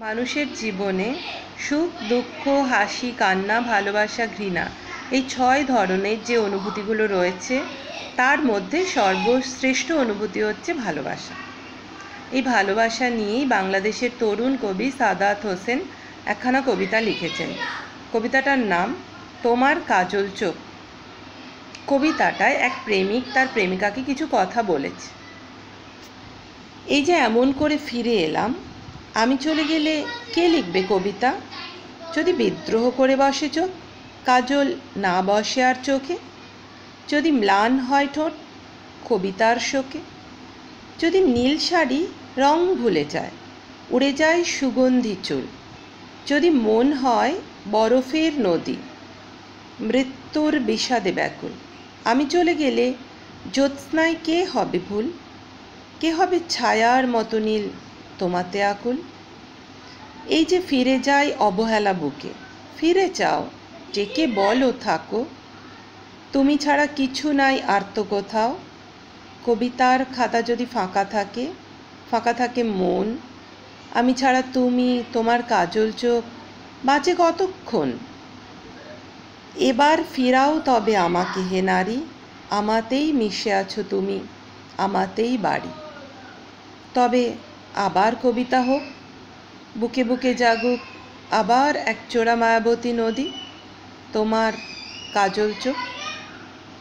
মানুষের জীবনে সুখ, দুঃখ, হাসি, কান্না, ভালোবাসা, ঘৃণা এই 6 ধরনের যে অনুভূতিগুলো রয়েছে তার মধ্যে সর্বশ্রেষ্ঠ অনুভূতি হচ্ছে ভালোবাসা। এই ভালোবাসা নিয়েই বাংলাদেশের তরুণ কবি সাদাত হোসেন একখানা কবিতা লিখেছেন। কবিতাটার নাম তোমার কাজল চোখ। কবিতাটায় এক প্রেমিক তার প্রেমিকাকে কিছু কথা বলেছে। এই যে এমন করে ফিরে এলাম, আমি চলে গেলে কে লিখবে কবিতা? যদি বিদ্রোহ করে বসে চোখ, কাজল না বসে আর চোখে, যদি ম্লান হয় ঠোঁট কবিতার শোকে, যদি নীল শাড়ি রং ভুলে যায়, উড়ে যায় সুগন্ধি চুল, যদি মন হয় বরফের নদী, মৃত্যুর বিষাদে ব্যাকুল, আমি চলে গেলে জ্যোৎস্নায় কে হবে ভুল, কে হবে ছায়ার মতো নীল তোমাতে আকুল? এই যে ফিরে যাই অবহেলা বুকে, ফিরে চাও ডেকে বলো থাকো, তুমি ছাড়া কিছু নাই আর তো কোথাও। কবিতার খাতা যদি ফাঁকা থাকে মন, আমি ছাড়া তুমি, তোমার কাজল চোখ বাঁচে কতক্ষণ? এবার ফিরাও তবে আমাকে হে নারী, আমাতেই মিশে আছো তুমি, আমাতেই বাড়ি। তবে আবার কবিতা হোক, বুকে বুকে জাগুক আবার একচোড়া মায়াবতী নদী, তোমার কাজল চোখ।